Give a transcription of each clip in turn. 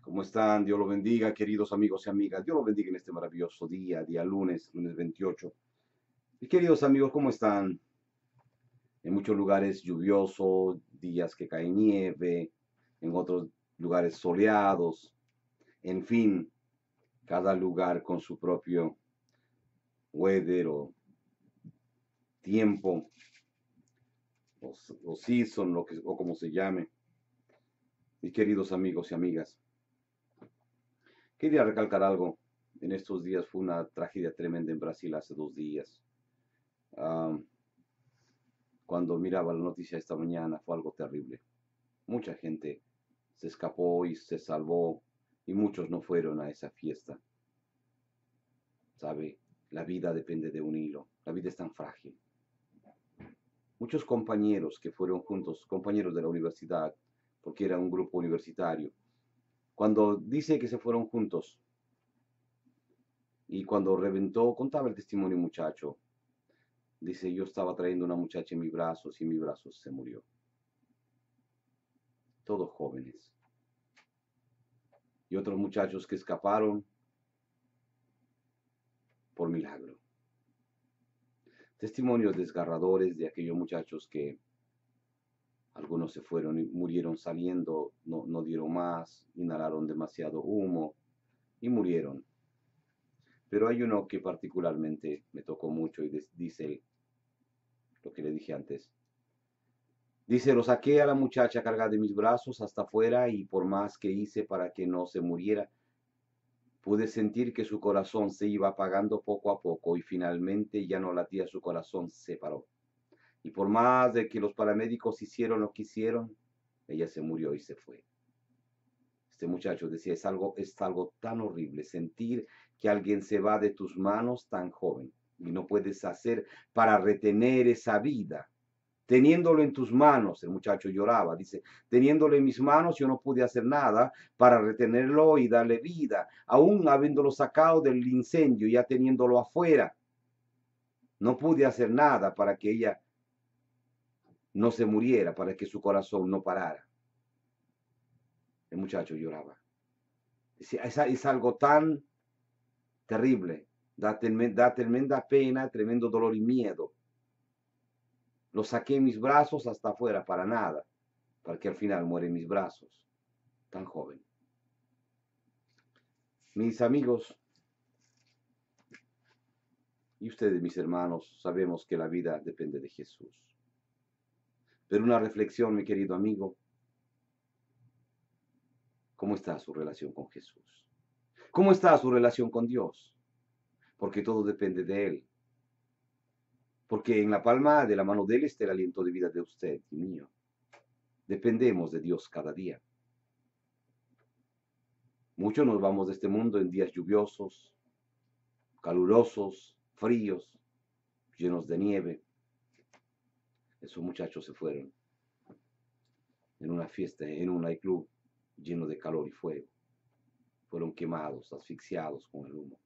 ¿Cómo están? Dios los bendiga, queridos amigos y amigas. Dios los bendiga en este maravilloso día lunes 28. Y queridos amigos, ¿cómo están? En muchos lugares lluviosos, días que cae nieve, en otros lugares soleados. En fin, cada lugar con su propio weather o tiempo, o season, o como se llame. Mis queridos amigos y amigas, quería recalcar algo. En estos días fue una tragedia tremenda en Brasil hace 2 días. Ah, Cuando miraba la noticia esta mañana fue algo terrible. Mucha gente se escapó y se salvó y muchos no fueron a esa fiesta. ¿Sabe? La vida depende de un hilo. La vida es tan frágil. Muchos compañeros que fueron juntos, compañeros de la universidad, porque era un grupo universitario, cuando dice que se fueron juntos y cuando reventó, contaba el testimonio muchacho, dice, yo estaba trayendo una muchacha en mis brazos y en mis brazos se murió. Todos jóvenes. Y otros muchachos que escaparon por milagro. Testimonios desgarradores de aquellos muchachos que algunos se fueron y murieron saliendo, no dieron más, inhalaron demasiado humo y murieron. Pero hay uno que particularmente me tocó mucho y dice lo que le dije antes. Dice, lo saqué a la muchacha cargada de mis brazos hasta afuera y por más que hice para que no se muriera, pude sentir que su corazón se iba apagando poco a poco y finalmente ya no latía su corazón, se paró. Y por más de que los paramédicos hicieron lo que hicieron, ella se murió y se fue. Este muchacho decía, es algo tan horrible sentir que alguien se va de tus manos tan joven y no puedes hacer para retener esa vida. Teniéndolo en tus manos, el muchacho lloraba, dice, teniéndolo en mis manos yo no pude hacer nada para retenerlo y darle vida, aún habiéndolo sacado del incendio, ya teniéndolo afuera. No pude hacer nada para que ella no se muriera, para que su corazón no parara. El muchacho lloraba. Es algo tan terrible, da tremenda pena, tremendo dolor y miedo. Lo saqué en mis brazos hasta afuera para nada, para que al final muera en mis brazos, tan joven. Mis amigos y ustedes, mis hermanos, sabemos que la vida depende de Jesús. Pero una reflexión, mi querido amigo, ¿cómo está su relación con Jesús? ¿Cómo está su relación con Dios? Porque todo depende de Él. Porque en la palma de la mano de Él está el aliento de vida de usted y mío. Dependemos de Dios cada día. Muchos nos vamos de este mundo en días lluviosos, calurosos, fríos, llenos de nieve. Esos muchachos se fueron en una fiesta, en un nightclub lleno de calor y fuego. Fueron quemados, asfixiados con el humo.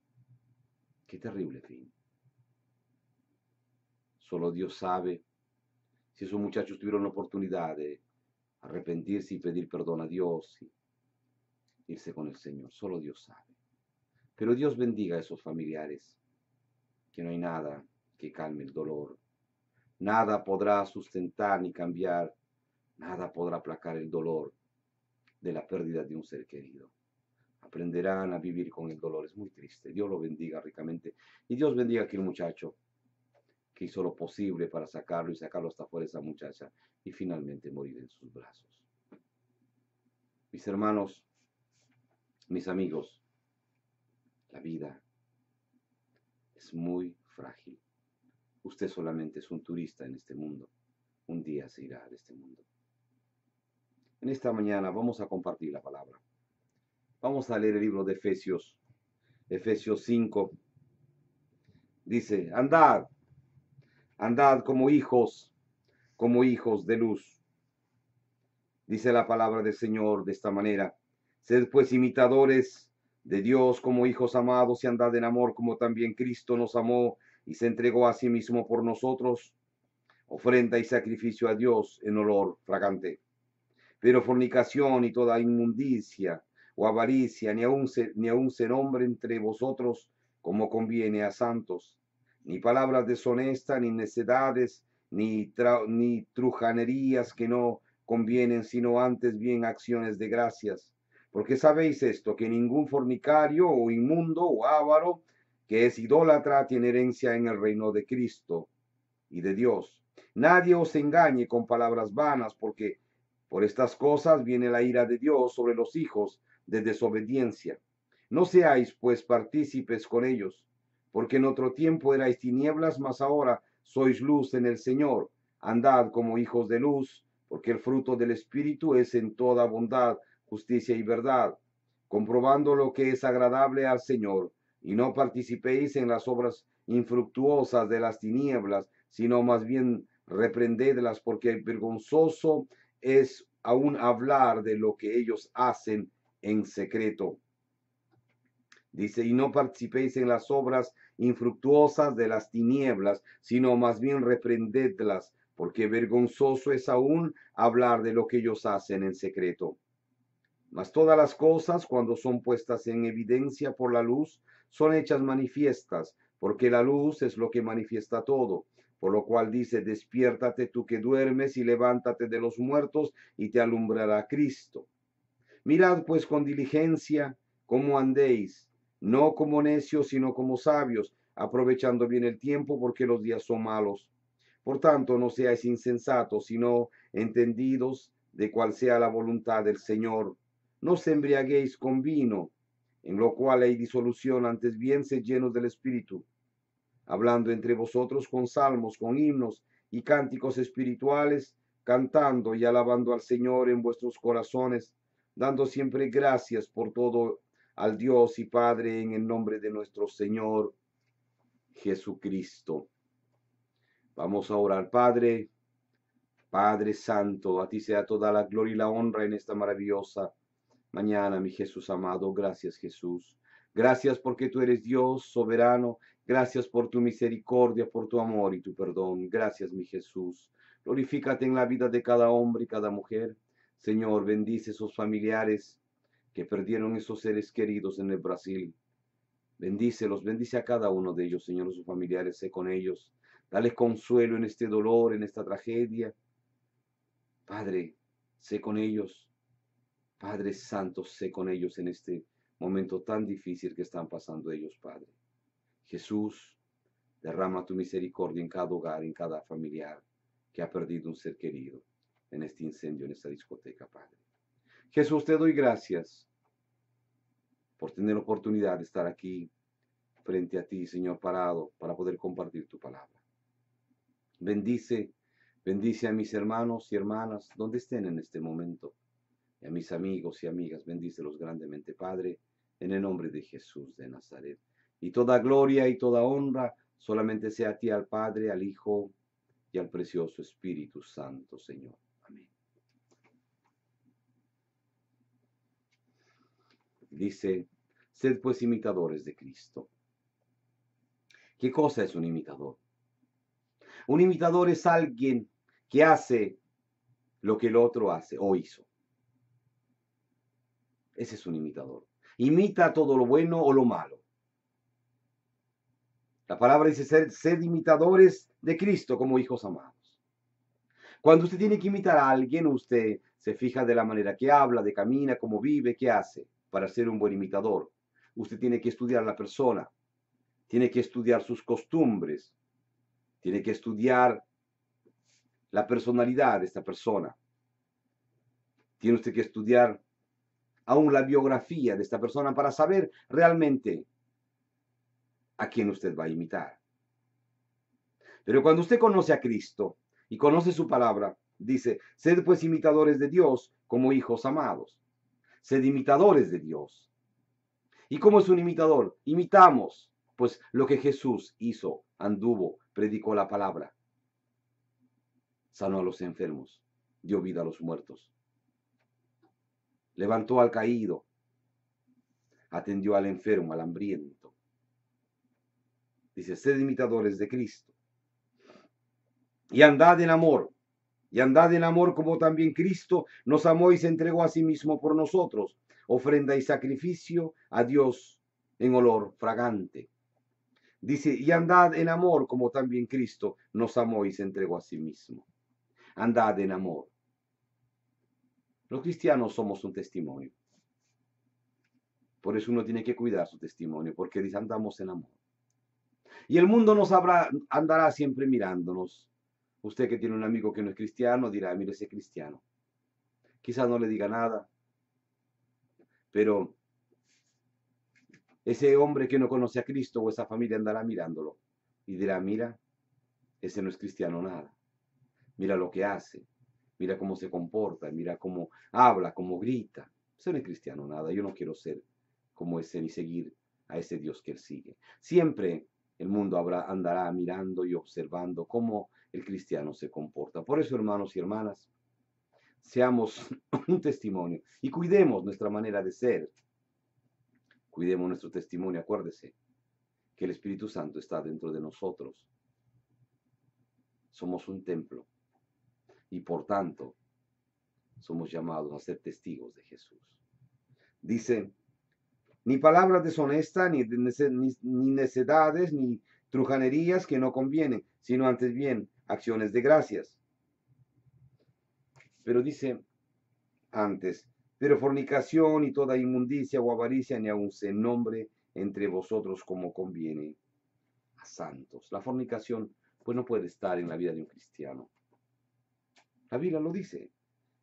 Qué terrible fin. Solo Dios sabe si esos muchachos tuvieron la oportunidad de arrepentirse y pedir perdón a Dios y irse con el Señor. Solo Dios sabe. Pero Dios bendiga a esos familiares, que no hay nada que calme el dolor. Nada podrá sustentar ni cambiar, nada podrá aplacar el dolor de la pérdida de un ser querido. Aprenderán a vivir con el dolor, es muy triste. Dios lo bendiga ricamente. Y Dios bendiga a aquel muchacho que hizo lo posible para sacarlo y sacarlo hasta fuera de esa muchacha y finalmente morir en sus brazos. Mis hermanos, mis amigos, la vida es muy frágil. Usted solamente es un turista en este mundo. Un día se irá de este mundo. En esta mañana vamos a compartir la palabra. Vamos a leer el libro de Efesios, Efesios 5. Dice, andad como hijos de luz. Dice la palabra del Señor de esta manera, sed pues imitadores de Dios como hijos amados y andad en amor como también Cristo nos amó y se entregó a sí mismo por nosotros, ofrenda y sacrificio a Dios en olor fragante. Pero fornicación y toda inmundicia o avaricia, ni aun se nombre entre vosotros como conviene a santos, ni palabras deshonestas, ni necedades, ni trujanerías que no convienen, sino antes bien acciones de gracias. Porque sabéis esto, que ningún fornicario o inmundo o avaro que es idólatra tiene herencia en el reino de Cristo y de Dios. Nadie os engañe con palabras vanas, porque por estas cosas viene la ira de Dios sobre los hijos de desobediencia. No seáis pues partícipes con ellos, porque en otro tiempo erais tinieblas, mas ahora sois luz en el Señor. Andad como hijos de luz, porque el fruto del Espíritu es en toda bondad, justicia y verdad, comprobando lo que es agradable al Señor, y no participéis en las obras infructuosas de las tinieblas, sino más bien reprendedlas, porque vergonzoso es aún hablar de lo que ellos hacen en secreto. Dice, y no participéis en las obras infructuosas de las tinieblas, sino más bien reprendedlas, porque vergonzoso es aún hablar de lo que ellos hacen en secreto. Mas todas las cosas, cuando son puestas en evidencia por la luz, son hechas manifiestas, porque la luz es lo que manifiesta todo. Por lo cual dice, despiértate tú que duermes y levántate de los muertos y te alumbrará Cristo. Mirad pues con diligencia cómo andéis, no como necios, sino como sabios, aprovechando bien el tiempo, porque los días son malos. Por tanto, no seáis insensatos, sino entendidos de cuál sea la voluntad del Señor. No os embriaguéis con vino, en lo cual hay disolución, antes bien sed llenos del Espíritu, hablando entre vosotros con salmos, con himnos y cánticos espirituales, cantando y alabando al Señor en vuestros corazones, dando siempre gracias por todo al Dios y Padre en el nombre de nuestro Señor Jesucristo. Vamos a orar. Padre, Padre Santo, a ti sea toda la gloria y la honra en esta maravillosa mañana, mi Jesús amado. Gracias, Jesús. Gracias porque tú eres Dios soberano. Gracias por tu misericordia, por tu amor y tu perdón. Gracias, mi Jesús. Glorifícate en la vida de cada hombre y cada mujer. Señor, bendice esos familiares que perdieron esos seres queridos en el Brasil. Bendícelos, bendice a cada uno de ellos, Señor, sus familiares, sé con ellos. Dale consuelo en este dolor, en esta tragedia. Padre, sé con ellos. Padre Santo, sé con ellos en este momento tan difícil que están pasando ellos, Padre. Jesús, derrama tu misericordia en cada hogar, en cada familiar que ha perdido un ser querido en este incendio, en esta discoteca, Padre. Jesús, te doy gracias por tener oportunidad de estar aquí frente a ti, Señor, parado para poder compartir tu palabra. Bendice, bendice a mis hermanos y hermanas donde estén en este momento. Y a mis amigos y amigas, bendícelos grandemente, Padre, en el nombre de Jesús de Nazaret. Y toda gloria y toda honra solamente sea a ti, al Padre, al Hijo y al precioso Espíritu Santo, Señor. Amén. Dice, sed pues imitadores de Cristo. ¿Qué cosa es un imitador? Un imitador es alguien que hace lo que el otro hace o hizo. Ese es un imitador. Imita todo lo bueno o lo malo. La palabra dice sed imitadores de Cristo como hijos amados. Cuando usted tiene que imitar a alguien, usted se fija de la manera que habla, de camina, cómo vive, qué hace para ser un buen imitador. Usted tiene que estudiar a la persona, tiene que estudiar sus costumbres, tiene que estudiar la personalidad de esta persona. Tiene usted que estudiar aún la biografía de esta persona para saber realmente a quién usted va a imitar. Pero cuando usted conoce a Cristo y conoce su palabra, dice, sed pues imitadores de Dios como hijos amados. Sed imitadores de Dios. ¿Y cómo es un imitador? Imitamos, pues, lo que Jesús hizo, anduvo, predicó la palabra, sanó a los enfermos, dio vida a los muertos, levantó al caído, atendió al enfermo, al hambriento. Dice, sed imitadores de Cristo. Y andad en amor como también Cristo nos amó y se entregó a sí mismo por nosotros, ofrenda y sacrificio a Dios en olor fragante. Dice, y andad en amor como también Cristo nos amó y se entregó a sí mismo. Andad en amor. Los cristianos somos un testimonio. Por eso uno tiene que cuidar su testimonio, porque dice, andamos en amor. Y el mundo andará siempre mirándonos. Usted que tiene un amigo que no es cristiano dirá, mire ese cristiano. Quizás no le diga nada, pero ese hombre que no conoce a Cristo o esa familia andará mirándolo y dirá, mira, ese no es cristiano nada. Mira lo que hace, mira cómo se comporta, mira cómo habla, cómo grita. Ese no es cristiano nada. Yo no quiero ser como ese ni seguir a ese Dios que él sigue. Siempre el mundo andará mirando y observando cómo el cristiano se comporta. Por eso, hermanos y hermanas, seamos un testimonio y cuidemos nuestra manera de ser. Cuidemos nuestro testimonio. Acuérdese que el Espíritu Santo está dentro de nosotros. Somos un templo y por tanto somos llamados a ser testigos de Jesús. Dice, ni palabras deshonestas, ni necedades, ni trujanerías que no convienen, sino antes bien acciones de gracias. Pero dice antes, pero fornicación y toda inmundicia o avaricia ni aun se nombre entre vosotros como conviene a santos. La fornicación pues no puede estar en la vida de un cristiano. La Biblia lo dice.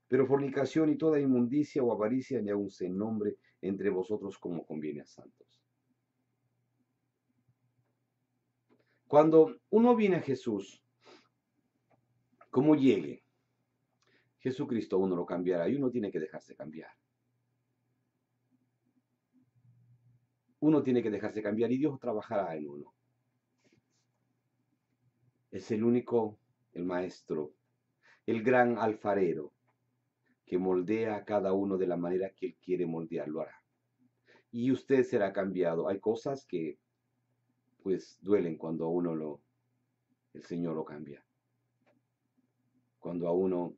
Pero fornicación y toda inmundicia o avaricia ni aun se nombre entre vosotros como conviene a santos. Cuando uno viene a Jesús, como llegue, Jesucristo uno lo cambiará y uno tiene que dejarse cambiar. Uno tiene que dejarse cambiar y Dios trabajará en uno. Es el único, el maestro, el gran alfarero que moldea a cada uno de la manera que Él quiere moldear, lo hará. Y usted será cambiado. Hay cosas que pues duelen cuando a uno el Señor lo cambia. Cuando a uno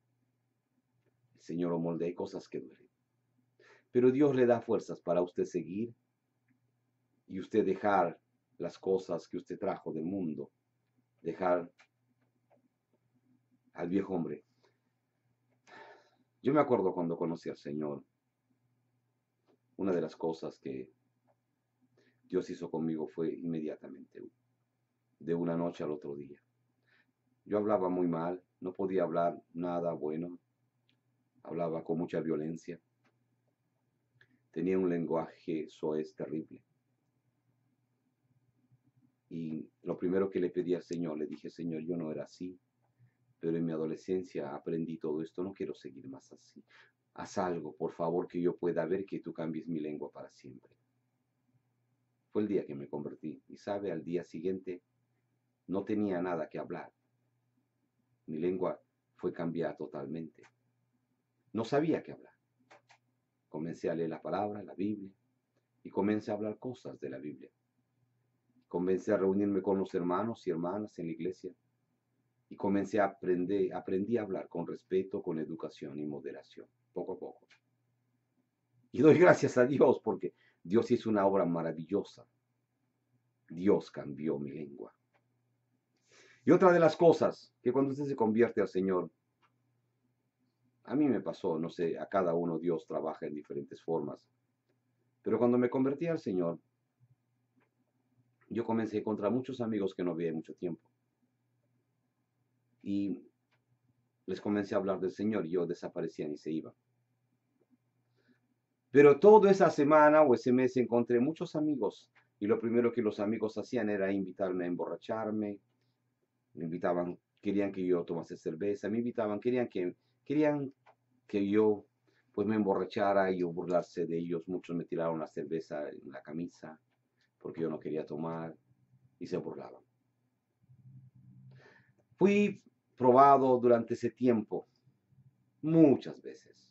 el Señor lo moldea, hay cosas que duelen. Pero Dios le da fuerzas para usted seguir y usted dejar las cosas que usted trajo del mundo, dejar al viejo hombre. Yo me acuerdo cuando conocí al Señor, una de las cosas que Dios hizo conmigo fue inmediatamente, de una noche al otro día. Yo hablaba muy mal, no podía hablar nada bueno, hablaba con mucha violencia, tenía un lenguaje soez terrible. Y lo primero que le pedí al Señor, le dije, Señor, yo no era así, pero en mi adolescencia aprendí todo esto, no quiero seguir más así. Haz algo, por favor, que yo pueda ver que tú cambies mi lengua para siempre. Fue el día que me convertí. Y sabe, al día siguiente no tenía nada que hablar. Mi lengua fue cambiada totalmente. No sabía qué hablar. Comencé a leer la palabra, la Biblia, y comencé a hablar cosas de la Biblia. Comencé a reunirme con los hermanos y hermanas en la iglesia y comencé a aprendí a hablar con respeto, con educación y moderación, poco a poco. Y doy gracias a Dios porque Dios hizo una obra maravillosa. Dios cambió mi lengua. Y otra de las cosas, que cuando usted se convierte al Señor, a mí me pasó, no sé, a cada uno Dios trabaja en diferentes formas, pero cuando me convertí al Señor, yo comencé a encontrar muchos amigos que no veía mucho tiempo. Y les comencé a hablar del Señor y ellos desaparecían y se iban. Pero toda esa semana o ese mes encontré muchos amigos y lo primero que los amigos hacían era invitarme a emborracharme, me invitaban, querían que yo tomase cerveza, me invitaban, querían que yo pues me emborrachara y yo burlarse de ellos. Muchos me tiraron la cerveza en la camisa porque yo no quería tomar y se burlaban. Fui probado durante ese tiempo muchas veces.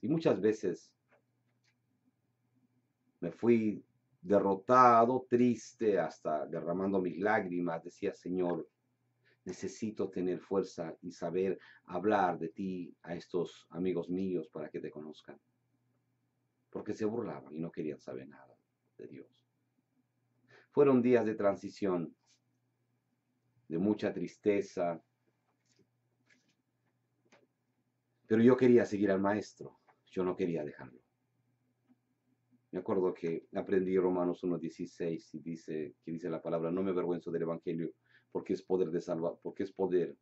Y muchas veces me fui derrotado, triste, hasta derramando mis lágrimas. Decía, Señor, Necesito tener fuerza y saber hablar de ti a estos amigos míos para que te conozcan. Porque se burlaban y no querían saber nada de Dios. Fueron días de transición, de mucha tristeza, pero yo quería seguir al maestro, yo no quería dejarlo. Me acuerdo que aprendí Romanos 1:16 y dice la palabra, no me avergüenzo del evangelio, porque es poder de salvar, porque es poder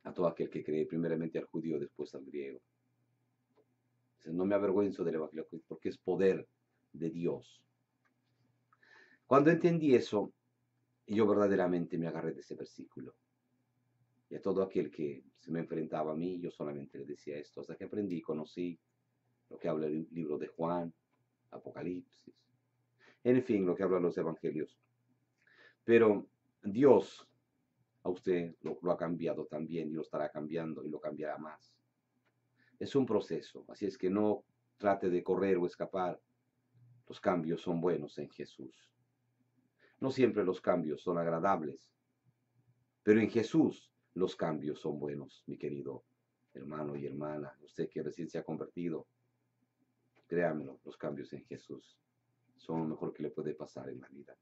a todo aquel que cree, primeramente al judío, después al griego. Dice, no me avergüenzo del evangelio, porque es poder de Dios. Cuando entendí eso, yo verdaderamente me agarré de ese versículo. Y a todo aquel que se me enfrentaba a mí, yo solamente le decía esto, hasta que aprendí, conocí lo que habla el libro de Juan, Apocalipsis, en fin, lo que hablan los evangelios. Pero Dios a usted lo ha cambiado también y lo estará cambiando y lo cambiará más. Es un proceso, así es que no trate de correr o escapar. Los cambios son buenos en Jesús. No siempre los cambios son agradables, pero en Jesús los cambios son buenos, mi querido hermano y hermana. Usted que recién se ha convertido, créamelo, los cambios en Jesús son lo mejor que le puede pasar en la vida.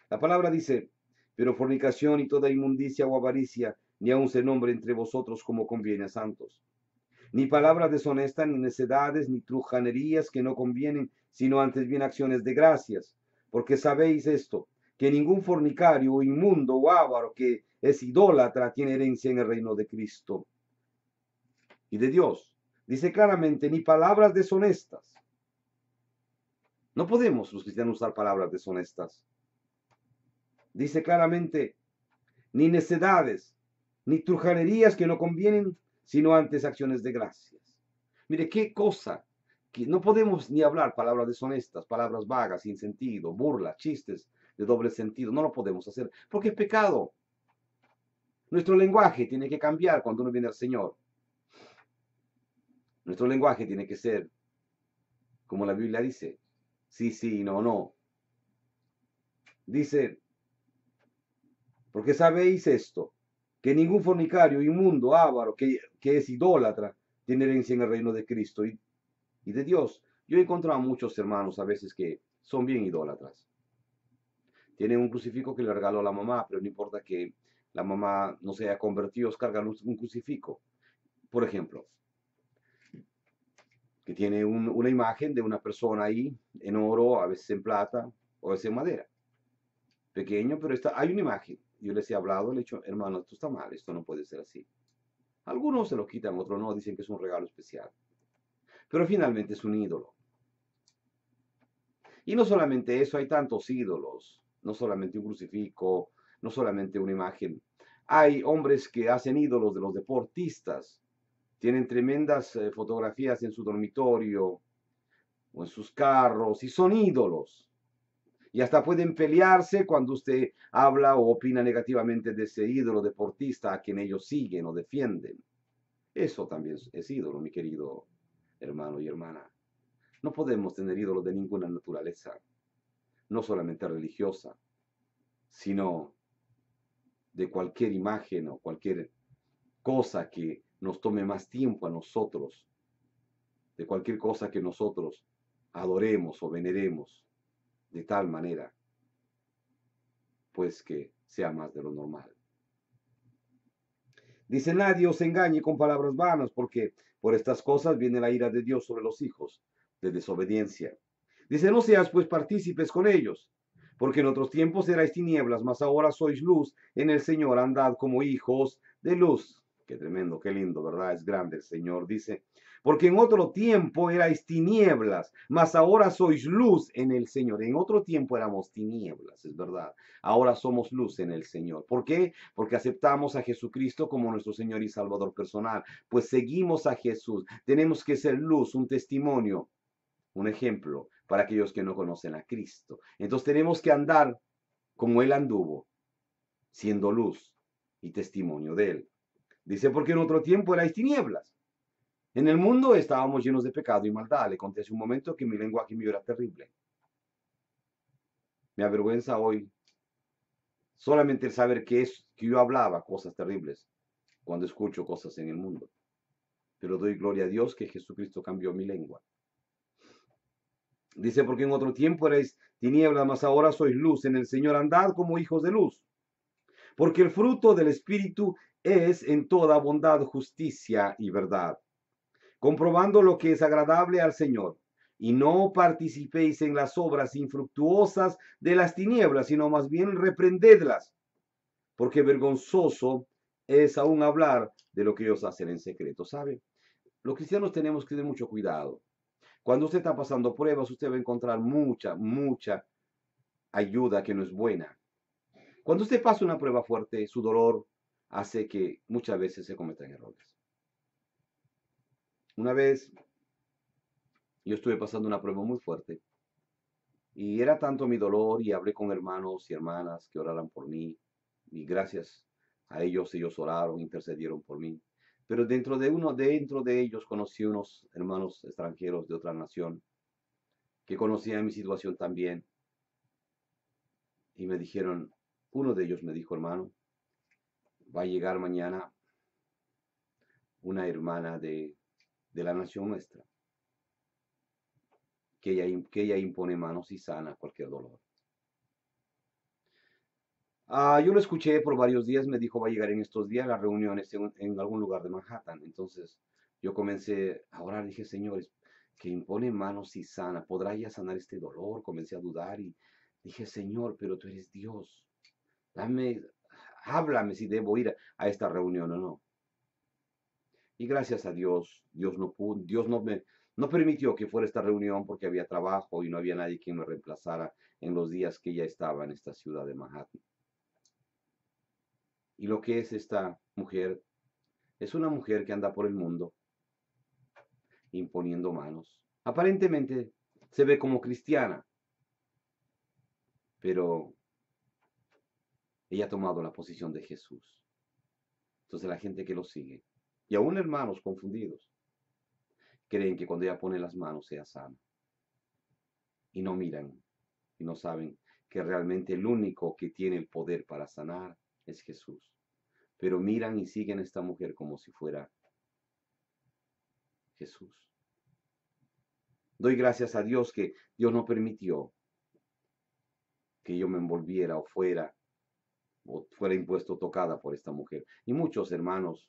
La palabra dice, pero fornicación y toda inmundicia o avaricia, ni aun se nombre entre vosotros como conviene a santos. Ni palabras deshonestas, ni necedades, ni trujanerías que no convienen, sino antes bien acciones de gracias. Porque sabéis esto, que ningún fornicario o inmundo o avaro que es idólatra tiene herencia en el reino de Cristo y de Dios. Dice claramente, ni palabras deshonestas. No podemos los cristianos usar palabras deshonestas. Dice claramente, ni necedades, ni trujanerías que no convienen, sino antes acciones de gracias. Mire, qué cosa, que no podemos ni hablar palabras deshonestas, palabras vagas, sin sentido, burlas, chistes de doble sentido, no lo podemos hacer, porque es pecado. Nuestro lenguaje tiene que cambiar cuando uno viene al Señor. Nuestro lenguaje tiene que ser, como la Biblia dice, sí, sí, no, no. Dice, porque sabéis esto, que ningún fornicario, inmundo, avaro, que es idólatra, tiene herencia en el reino de Cristo y de Dios. Yo he encontrado a muchos hermanos a veces que son bien idólatras. Tienen un crucifijo que le regaló la mamá, pero no importa que la mamá no se haya convertido, cargan un crucifijo. Por ejemplo, que tiene una imagen de una persona ahí, en oro, a veces en plata, o a veces en madera. Pequeño, pero hay una imagen. Yo les he hablado, le he dicho, hermano, esto está mal, esto no puede ser así. Algunos se lo quitan, otros no, dicen que es un regalo especial. Pero finalmente es un ídolo. Y no solamente eso, hay tantos ídolos, no solamente un crucifijo, no solamente una imagen. Hay hombres que hacen ídolos de los deportistas, tienen tremendas fotografías en su dormitorio o en sus carros y son ídolos. Y hasta pueden pelearse cuando usted habla o opina negativamente de ese ídolo deportista a quien ellos siguen o defienden. Eso también es ídolo, mi querido hermano y hermana. No podemos tener ídolos de ninguna naturaleza, no solamente religiosa, sino de cualquier imagen o cualquier cosa que nos tome más tiempo a nosotros, de cualquier cosa que nosotros adoremos o veneremos de tal manera, pues que sea más de lo normal. Dice, nadie os engañe con palabras vanas, porque por estas cosas viene la ira de Dios sobre los hijos de desobediencia. Dice, no seas pues partícipes con ellos, porque en otros tiempos erais tinieblas, mas ahora sois luz en el Señor, andad como hijos de luz. Qué tremendo, qué lindo, ¿verdad? Es grande el Señor, dice. Porque en otro tiempo erais tinieblas, mas ahora sois luz en el Señor. En otro tiempo éramos tinieblas, es verdad. Ahora somos luz en el Señor. ¿Por qué? Porque aceptamos a Jesucristo como nuestro Señor y Salvador personal. Pues seguimos a Jesús. Tenemos que ser luz, un testimonio, un ejemplo para aquellos que no conocen a Cristo. Entonces tenemos que andar como Él anduvo, siendo luz y testimonio de Él. Dice, porque en otro tiempo erais tinieblas. En el mundo estábamos llenos de pecado y maldad. Le conté hace un momento que mi lenguaje mío era terrible. Me avergüenza hoy Solamente el saber que yo hablaba cosas terribles cuando escucho cosas en el mundo. Pero doy gloria a Dios que Jesucristo cambió mi lengua. Dice, porque en otro tiempo erais tinieblas, mas ahora sois luz en el Señor, andad como hijos de luz. Porque el fruto del Espíritu es en toda bondad, justicia y verdad, comprobando lo que es agradable al Señor. Y no participéis en las obras infructuosas de las tinieblas, sino más bien reprendedlas, porque vergonzoso es aún hablar de lo que ellos hacen en secreto. ¿Sabe? Los cristianos tenemos que tener mucho cuidado. Cuando usted está pasando pruebas, usted va a encontrar mucha ayuda que no es buena. Cuando usted pasa una prueba fuerte, su dolor hace que muchas veces se cometan errores. Una vez yo estuve pasando una prueba muy fuerte y era tanto mi dolor y hablé con hermanos y hermanas que oraran por mí y gracias a ellos oraron, intercedieron por mí. Pero dentro de ellos conocí unos hermanos extranjeros de otra nación que conocían mi situación también y me dijeron, uno de ellos me dijo, hermano, va a llegar mañana una hermana de la nación nuestra, que ella impone manos y sana cualquier dolor. Yo lo escuché por varios días, me dijo, va a llegar en estos días las reuniones en algún lugar de Manhattan. Entonces yo comencé a orar, dije, señores, que impone manos y sana, ¿podrá ella sanar este dolor? Comencé a dudar y dije, Señor, pero tú eres Dios, dame, háblame si debo ir a esta reunión o no. Y gracias a Dios, Dios no permitió que fuera esta reunión porque había trabajo y no había nadie quien me reemplazara en los días que ella estaba en esta ciudad de Manhattan. Y lo que es esta mujer, es una mujer que anda por el mundo imponiendo manos. Aparentemente se ve como cristiana, pero ella ha tomado la posición de Jesús. Entonces la gente que lo sigue, y aún hermanos confundidos, creen que cuando ella pone las manos sea sana. Y no miran, y no saben que realmente el único que tiene el poder para sanar es Jesús. Pero miran y siguen a esta mujer como si fuera Jesús. Doy gracias a Dios que Dios no permitió que yo me envolviera o fuera impuesto tocada por esta mujer. Y muchos hermanos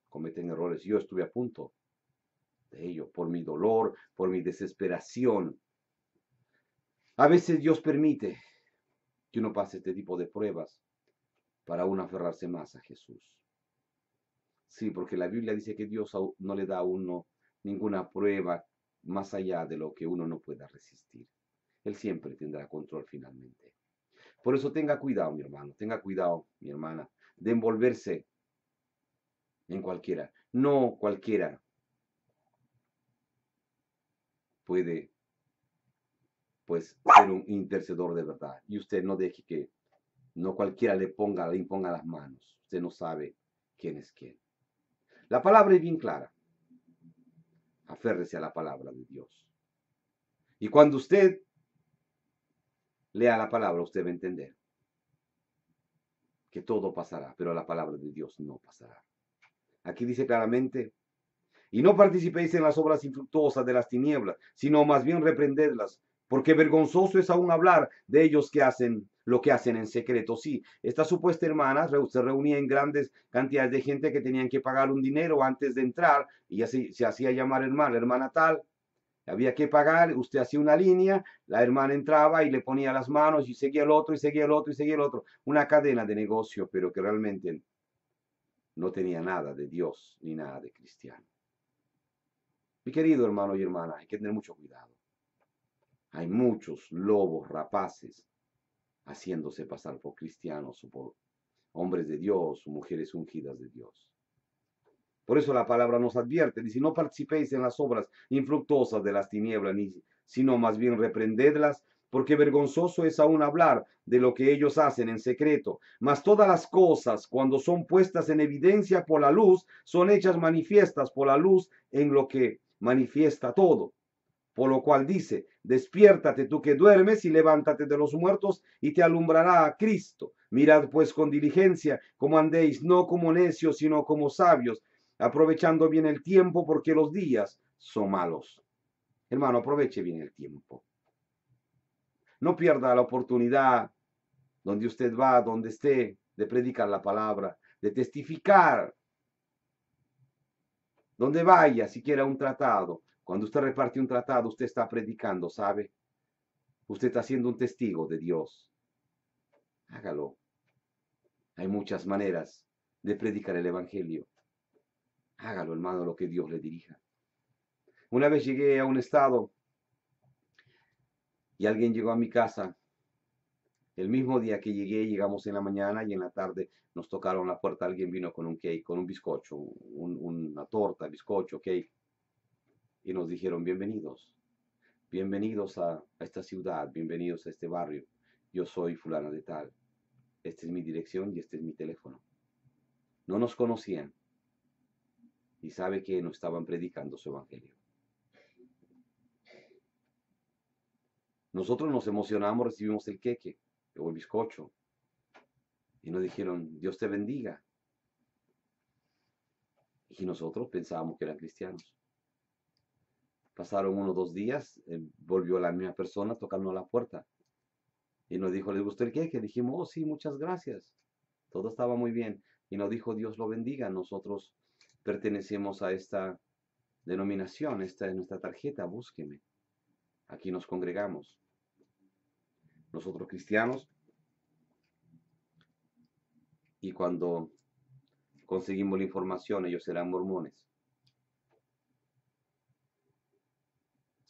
cometen errores. Yo estuve a punto de ello, por mi dolor, por mi desesperación. A veces Dios permite que uno pase este tipo de pruebas para uno aferrarse más a Jesús. Sí, porque la Biblia dice que Dios no le da a uno ninguna prueba más allá de lo que uno no pueda resistir. Él siempre tendrá control finalmente. Por eso tenga cuidado, mi hermano, tenga cuidado, mi hermana, de envolverse en cualquiera. No cualquiera puede, pues, ser un intercedor de verdad. Y usted no deje que no cualquiera le imponga las manos. Usted no sabe quién es quién. La palabra es bien clara. Aférrese a la palabra de Dios. Y cuando usted lea la palabra, usted va a entender que todo pasará, pero la palabra de Dios no pasará. Aquí dice claramente, y no participéis en las obras infructuosas de las tinieblas, sino más bien reprendedlas, porque vergonzoso es aún hablar de ellos que hacen lo que hacen en secreto. Sí, esta supuesta hermana se reunía en grandes cantidades de gente que tenían que pagar un dinero antes de entrar, y así se hacía llamar hermana tal. Había que pagar, usted hacía una línea, la hermana entraba y le ponía las manos y seguía el otro y seguía el otro y seguía el otro. Una cadena de negocio, pero que realmente no tenía nada de Dios ni nada de cristiano. Mi querido hermano y hermana, hay que tener mucho cuidado. Hay muchos lobos rapaces haciéndose pasar por cristianos o por hombres de Dios o mujeres ungidas de Dios. Por eso la palabra nos advierte, dice, no participéis en las obras infructuosas de las tinieblas, sino más bien reprendedlas, porque vergonzoso es aún hablar de lo que ellos hacen en secreto. Mas todas las cosas, cuando son puestas en evidencia por la luz, son hechas manifiestas por la luz en lo que manifiesta todo. Por lo cual dice, despiértate tú que duermes y levántate de los muertos y te alumbrará a Cristo. Mirad pues con diligencia cómo andéis, no como necios, sino como sabios, aprovechando bien el tiempo, porque los días son malos. Hermano, aproveche bien el tiempo. No pierda la oportunidad donde usted va, donde esté, de predicar la palabra, de testificar, donde vaya, si quiera un tratado. Cuando usted reparte un tratado, usted está predicando, ¿sabe? Usted está siendo un testigo de Dios. Hágalo. Hay muchas maneras de predicar el Evangelio. Hágalo, hermano, lo que Dios le dirija. Una vez llegué a un estado y alguien llegó a mi casa. El mismo día que llegué, llegamos en la mañana y en la tarde nos tocaron la puerta. Alguien vino con un cake, con un bizcocho, una torta, bizcocho, cake. Y nos dijeron, bienvenidos. Bienvenidos a esta ciudad, bienvenidos a este barrio. Yo soy fulana de tal. Esta es mi dirección y este es mi teléfono. No nos conocían. Y sabe que nos estaban predicando su evangelio. Nosotros nos emocionamos, recibimos el queque o el bizcocho. Y nos dijeron, Dios te bendiga. Y nosotros pensábamos que eran cristianos. Pasaron 1 o 2 días, volvió la misma persona tocando a la puerta. Y nos dijo, ¿les gustó el queque? Dijimos, oh sí, muchas gracias. Todo estaba muy bien. Y nos dijo, Dios lo bendiga. Nosotros pertenecemos a esta denominación, esta es nuestra tarjeta, búsqueme. Aquí nos congregamos. Nosotros cristianos. Y cuando conseguimos la información, ellos eran mormones.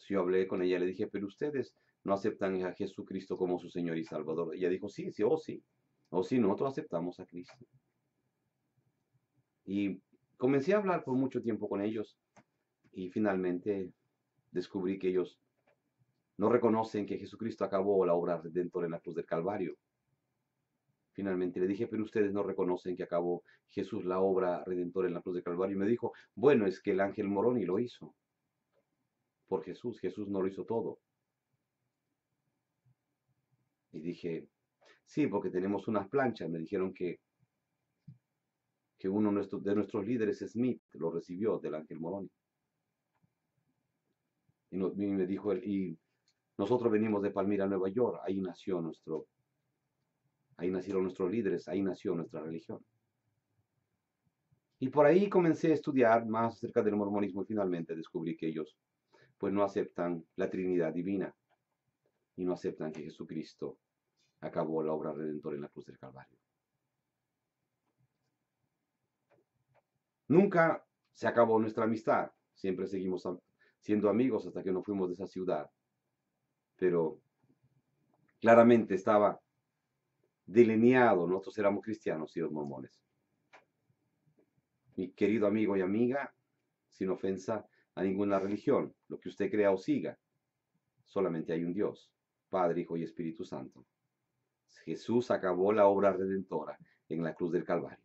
Yo hablé con ella, le dije, pero ustedes no aceptan a Jesucristo como su Señor y Salvador. Ella dijo, sí, sí, sí. Sí, nosotros aceptamos a Cristo. Y comencé a hablar por mucho tiempo con ellos y finalmente descubrí que ellos no reconocen que Jesucristo acabó la obra redentora en la cruz del Calvario. Finalmente le dije, pero ustedes no reconocen que acabó Jesús la obra redentora en la cruz del Calvario. Y me dijo, bueno, es que el ángel Moroni lo hizo por Jesús. Jesús no lo hizo todo. Y dije, sí, porque tenemos unas planchas. Me dijeron que uno de nuestros líderes, Smith, lo recibió del ángel Moroni. Y me dijo, y nosotros venimos de Palmira, Nueva York. Ahí nacieron nuestros líderes, ahí nació nuestra religión. Y por ahí comencé a estudiar más acerca del mormonismo y finalmente descubrí que ellos pues no aceptan la Trinidad divina y no aceptan que Jesucristo acabó la obra redentora en la cruz del Calvario. Nunca se acabó nuestra amistad, siempre seguimos siendo amigos hasta que nos fuimos de esa ciudad, pero claramente estaba delineado, nosotros éramos cristianos y los mormones. Mi querido amigo y amiga, sin ofensa a ninguna religión, lo que usted crea o siga, solamente hay un Dios, Padre, Hijo y Espíritu Santo. Jesús acabó la obra redentora en la cruz del Calvario.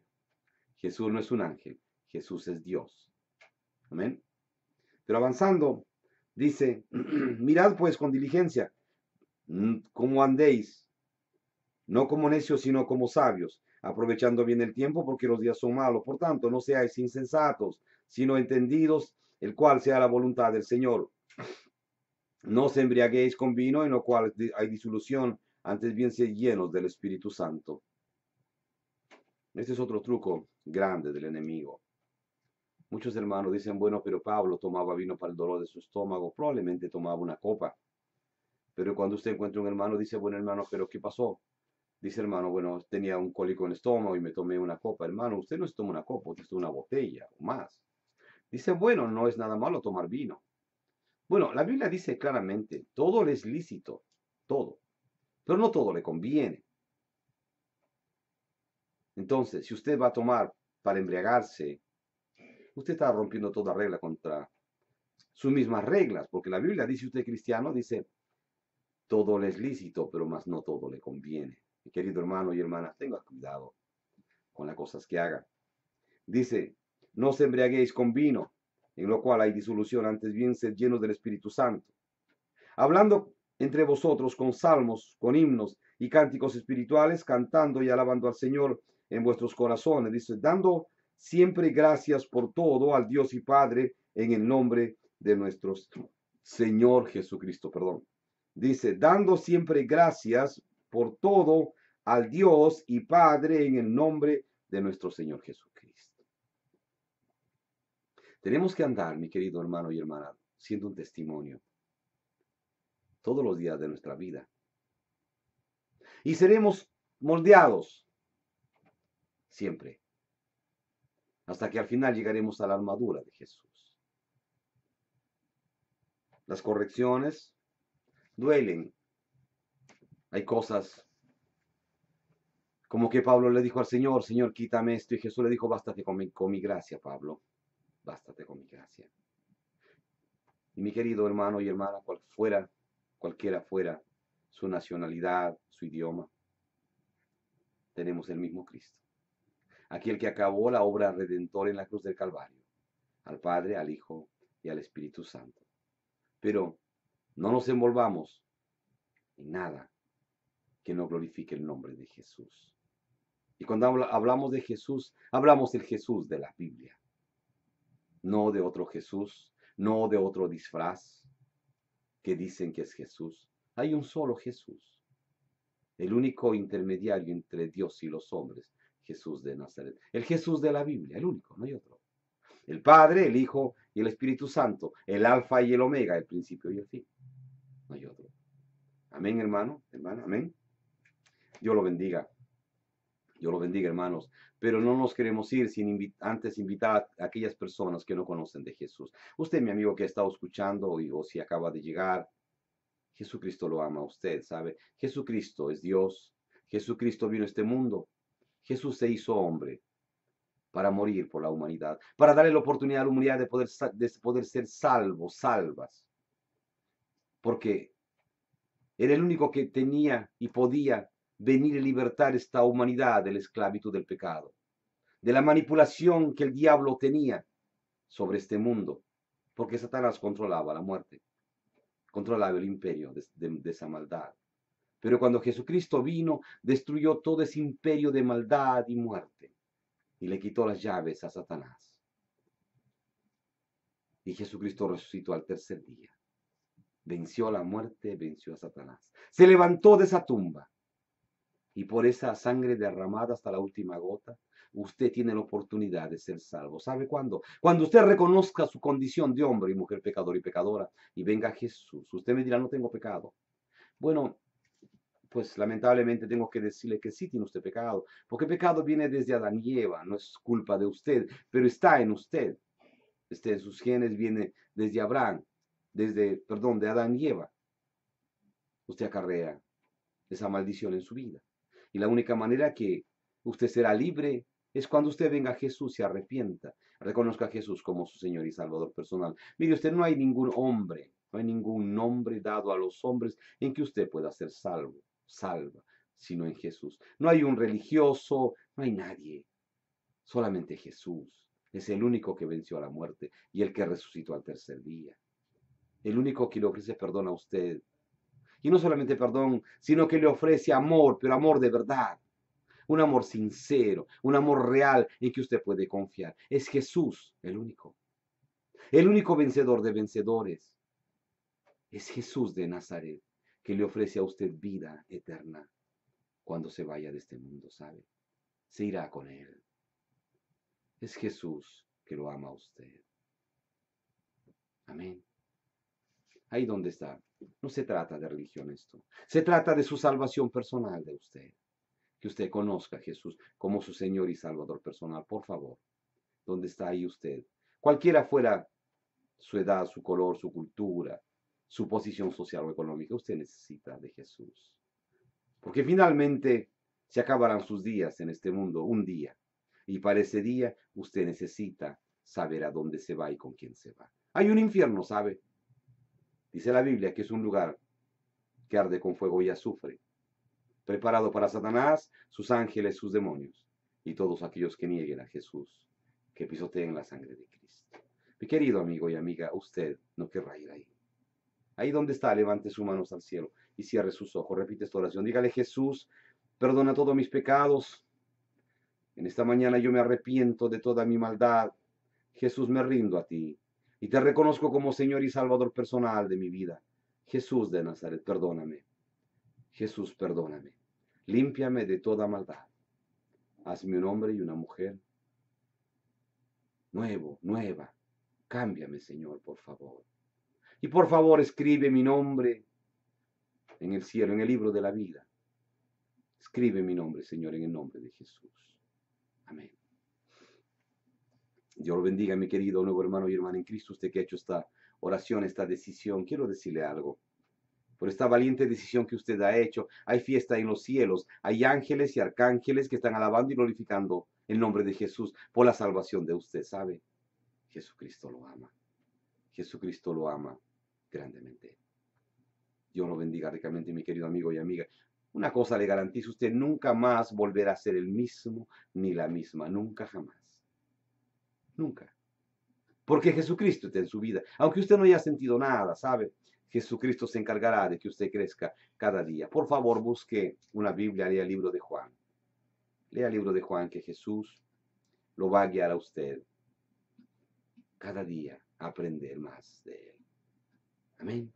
Jesús no es un ángel, Jesús es Dios. Amén. Pero avanzando, dice, mirad pues con diligencia cómo andéis, no como necios, sino como sabios, aprovechando bien el tiempo, porque los días son malos. Por tanto, no seáis insensatos, sino entendidos, el cual sea la voluntad del Señor. No os embriaguéis con vino, en lo cual hay disolución, antes bien sed llenos del Espíritu Santo. Este es otro truco grande del enemigo. Muchos hermanos dicen, bueno, pero Pablo tomaba vino para el dolor de su estómago, probablemente tomaba una copa. Pero cuando usted encuentra un hermano, dice, bueno, hermano, pero ¿qué pasó? Dice, hermano, bueno, tenía un cólico en el estómago y me tomé una copa. Hermano, usted no se toma una copa, usted toma una botella o más. Dice, bueno, no es nada malo tomar vino. Bueno, la Biblia dice claramente, todo le es lícito, todo, pero no todo le conviene. Entonces, si usted va a tomar para embriagarse, usted está rompiendo toda regla contra sus mismas reglas, porque la Biblia dice, usted cristiano, dice, todo le es lícito, pero más no todo le conviene. Mi querido hermano y hermana, tenga cuidado con las cosas que haga. Dice, no os embriaguéis con vino, en lo cual hay disolución, antes bien sed llenos del Espíritu Santo. Hablando entre vosotros con salmos, con himnos y cánticos espirituales, cantando y alabando al Señor en vuestros corazones. Dice, dando siempre gracias por todo al Dios y Padre en el nombre de nuestro Señor Jesucristo, perdón. Dice, dando siempre gracias por todo al Dios y Padre en el nombre de nuestro Señor Jesucristo. Tenemos que andar, mi querido hermano y hermana, siendo un testimonio todos los días de nuestra vida. Y seremos moldeados siempre, hasta que al final llegaremos a la armadura de Jesús. Las correcciones duelen. Hay cosas como que Pablo le dijo al Señor, Señor, quítame esto. Y Jesús le dijo, bástate con mi gracia, Pablo. Bástate con mi gracia. Y mi querido hermano y hermana, cualquiera fuera su nacionalidad, su idioma, tenemos el mismo Cristo. Aquel que acabó la obra redentora en la cruz del Calvario, al Padre, al Hijo y al Espíritu Santo. Pero no nos envolvamos en nada que no glorifique el nombre de Jesús. Y cuando hablamos de Jesús, hablamos del Jesús de la Biblia. No de otro Jesús, no de otro disfraz que dicen que es Jesús. Hay un solo Jesús, el único intermediario entre Dios y los hombres, Jesús de Nazaret. El Jesús de la Biblia, el único, no hay otro. El Padre, el Hijo y el Espíritu Santo, el Alfa y el Omega, el principio y el fin. No hay otro. Amén, hermano, hermana, amén. Dios lo bendiga. Dios lo bendiga, hermanos. Pero no nos queremos ir sin antes invitar a aquellas personas que no conocen de Jesús. Usted, mi amigo que ha estado escuchando o si acaba de llegar, Jesucristo lo ama a usted, ¿sabe? Jesucristo es Dios. Jesucristo vino a este mundo. Jesús se hizo hombre para morir por la humanidad, para darle la oportunidad a la humanidad de poder ser salvas. Porque era el único que tenía y podía venir y libertar esta humanidad de la esclavitud del pecado, de la manipulación que el diablo tenía sobre este mundo, porque Satanás controlaba la muerte, controlaba el imperio de esa maldad. Pero cuando Jesucristo vino, destruyó todo ese imperio de maldad y muerte y le quitó las llaves a Satanás. Y Jesucristo resucitó al tercer día. Venció la muerte, venció a Satanás. Se levantó de esa tumba. Y por esa sangre derramada hasta la última gota, usted tiene la oportunidad de ser salvo. ¿Sabe cuándo? Cuando usted reconozca su condición de hombre y mujer pecador y pecadora y venga a Jesús. Usted me dirá, no tengo pecado. Bueno, pues lamentablemente tengo que decirle que sí tiene usted pecado, porque pecado viene desde Adán y Eva, no es culpa de usted, pero está en usted. En sus genes viene desde Abraham, de Adán y Eva. Usted acarrea esa maldición en su vida. Y la única manera que usted será libre es cuando usted venga a Jesús y se arrepienta, reconozca a Jesús como su Señor y Salvador personal. Mire usted, no hay ningún hombre, no hay ningún nombre dado a los hombres en que usted pueda ser salva, sino en Jesús. No hay un religioso, no hay nadie, solamente Jesús. Es el único que venció a la muerte y el que resucitó al tercer día. El único que le ofrece perdón a usted. Y no solamente perdón, sino que le ofrece amor, pero amor de verdad. Un amor sincero, un amor real en que usted puede confiar. Es Jesús el único vencedor de vencedores. Es Jesús de Nazaret que le ofrece a usted vida eterna cuando se vaya de este mundo, ¿sabe? Se irá con él. Es Jesús que lo ama a usted. Amén. Ahí donde está. No se trata de religión esto. Se trata de su salvación personal de usted. Que usted conozca a Jesús como su Señor y Salvador personal, por favor. ¿Dónde está ahí usted? Cualquiera fuera su edad, su color, su cultura, su posición social o económica, usted necesita de Jesús. Porque finalmente se acabarán sus días en este mundo, un día. Y para ese día usted necesita saber a dónde se va y con quién se va. Hay un infierno, ¿sabe? Dice la Biblia que es un lugar que arde con fuego y azufre, preparado para Satanás, sus ángeles, sus demonios, y todos aquellos que nieguen a Jesús, que pisoteen la sangre de Cristo. Mi querido amigo y amiga, usted no querrá ir ahí. Ahí donde está, levante sus manos al cielo y cierre sus ojos. Repite esta oración. Dígale, Jesús, perdona todos mis pecados. En esta mañana yo me arrepiento de toda mi maldad. Jesús, me rindo a ti y te reconozco como Señor y Salvador personal de mi vida. Jesús de Nazaret, perdóname. Jesús, perdóname. Límpiame de toda maldad. Hazme un hombre y una mujer nuevo, nueva. Cámbiame, Señor, por favor. Y por favor, escribe mi nombre en el cielo, en el libro de la vida. Escribe mi nombre, Señor, en el nombre de Jesús. Amén. Dios lo bendiga, mi querido nuevo hermano y hermana en Cristo. Usted que ha hecho esta oración, esta decisión, quiero decirle algo. Por esta valiente decisión que usted ha hecho, hay fiesta en los cielos. Hay ángeles y arcángeles que están alabando y glorificando el nombre de Jesús por la salvación de usted, ¿sabe? Jesucristo lo ama. Jesucristo lo ama grandemente. Dios lo bendiga ricamente, mi querido amigo y amiga. Una cosa le garantizo, usted nunca más volverá a ser el mismo ni la misma, nunca jamás. Nunca. Porque Jesucristo está en su vida. Aunque usted no haya sentido nada, ¿sabe? Jesucristo se encargará de que usted crezca cada día. Por favor, busque una Biblia, lea el libro de Juan. Lea el libro de Juan, que Jesús lo va a guiar a usted cada día a aprender más de él. Amén.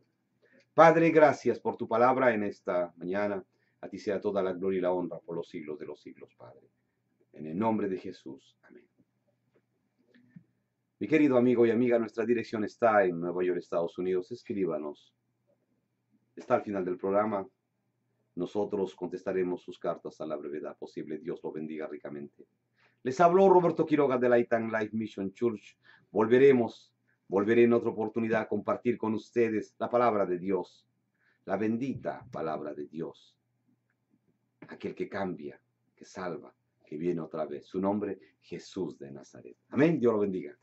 Padre, gracias por tu palabra en esta mañana. A ti sea toda la gloria y la honra por los siglos de los siglos, Padre. En el nombre de Jesús. Amén. Mi querido amigo y amiga, nuestra dirección está en Nueva York, Estados Unidos. Escríbanos. Está al final del programa. Nosotros contestaremos sus cartas a la brevedad posible. Dios lo bendiga ricamente. Les habló Roberto Quiroga de Light Life Mission Church. Volveré en otra oportunidad a compartir con ustedes la palabra de Dios, la bendita palabra de Dios, aquel que cambia, que salva, que viene otra vez. Su nombre, Jesús de Nazaret. Amén. Dios lo bendiga.